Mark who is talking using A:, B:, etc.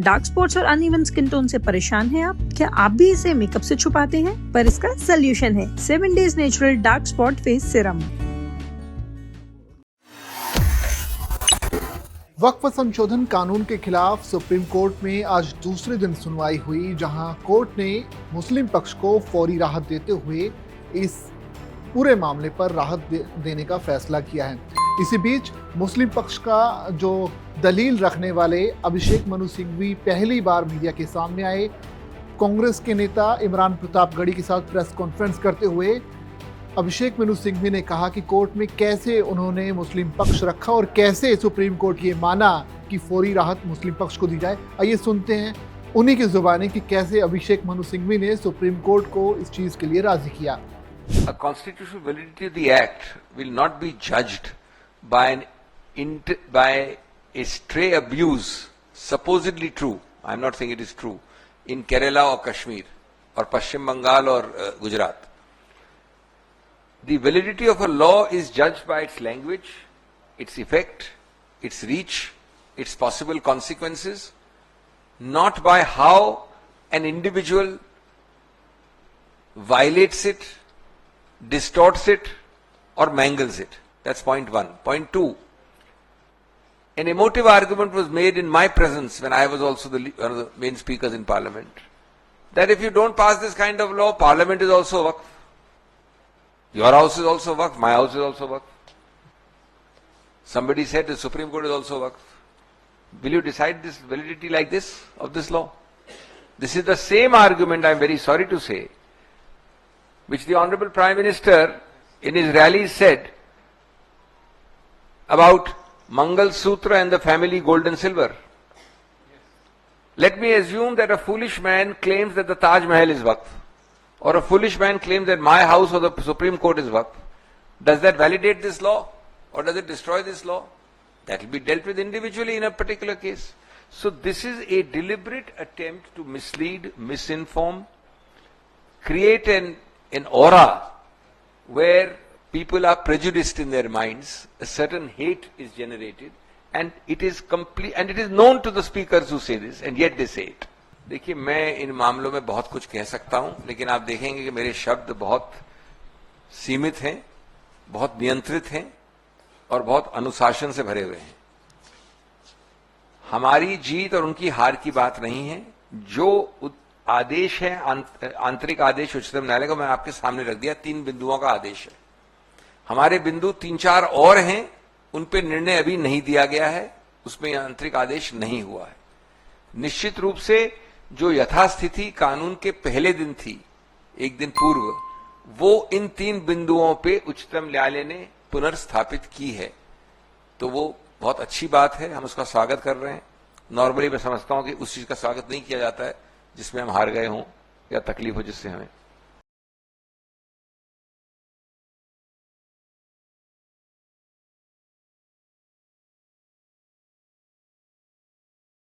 A: Dark spots और uneven skin tone से परेशान हैं आप? क्या आप भी इसे मेकअप से छुपाते हैं? पर इसका सोल्यूशन है 7 days natural dark spot face serum.
B: वक्फ संशोधन कानून के खिलाफ सुप्रीम कोर्ट में आज दूसरे दिन सुनवाई हुई, जहां कोर्ट ने मुस्लिम पक्ष को फौरी राहत देते हुए इस पूरे मामले पर राहत देने का फैसला किया है। इसी बीच मुस्लिम पक्ष का जो दलील रखने वाले अभिषेक मनु सिंघवी पहली बार मीडिया के सामने आए। कांग्रेस के नेता इमरान प्रतापगढ़ी के साथ प्रेस कॉन्फ्रेंस करते हुए अभिषेक मनु सिंघवी ने कहा कि कोर्ट में कैसे उन्होंने मुस्लिम पक्ष रखा और कैसे सुप्रीम कोर्ट ये माना कि फौरी राहत मुस्लिम पक्ष को दी जाए। आइए सुनते हैं उन्हीं की जुबानी कि कैसे अभिषेक मनु सिंघवी ने सुप्रीम कोर्ट को इस चीज के लिए राजी किया।
C: A constitutional validity of the act will not be judged by a stray abuse, supposedly true, I am not saying it is true, in Kerala or Kashmir or Pashchim Bengal or Gujarat. The validity of a law is judged by its language, its effect, its reach, its possible consequences, not by how an individual violates it, distorts it, or mangles it. That's point one. Point two, an emotive argument was made in my presence when I was also one of the main speakers in Parliament, that if you don't pass this kind of law, Parliament is also waqf. Your house is also waqf, my house is also waqf. Somebody said the Supreme Court is also waqf. Will you decide this validity like this, of this law? This is the same argument, I am very sorry to say, which the Honorable Prime Minister in his rally said about Mangal Sutra and the family gold and silver. Let me assume that a foolish man claims that the Taj Mahal is waqf, or a foolish man claims that my house or the Supreme Court is waqf. Does that validate this law, or does it destroy this law? That will be dealt with individually in a particular case. So this is a deliberate attempt to mislead, misinform, create an aura where people are prejudiced in their minds, a certain hate is generated, and it is complete, and it is known to the speakers who say this, and yet they say it. देखिए, मैं इन मामलों में बहुत कुछ कह सकता हूं, लेकिन आप देखेंगे कि मेरे शब्द बहुत सीमित हैं, बहुत नियंत्रित हैं और बहुत अनुशासन से भरे हुए हैं। हमारी जीत और उनकी हार की बात नहीं है। जो आदेश है, आंतरिक आदेश उच्चतम न्यायालय का, मैं आपके सामने रख दिया। 3 बिंदुओं का आदेश है। हमारे बिंदु 3-4 और हैं, उन पे निर्णय अभी नहीं दिया गया है, उसमें आंतरिक आदेश नहीं हुआ है। निश्चित रूप से जो यथास्थिति कानून के पहले दिन थी, एक दिन पूर्व, वो इन 3 बिंदुओं पे उच्चतम न्यायालय ने पुनर्स्थापित की है, तो वो बहुत अच्छी बात है, हम उसका स्वागत कर रहे हैं। नॉर्मली मैं समझता हूं कि उस चीज का स्वागत नहीं किया जाता है जिसमें हम हार गए हों या तकलीफ हो जिससे हमें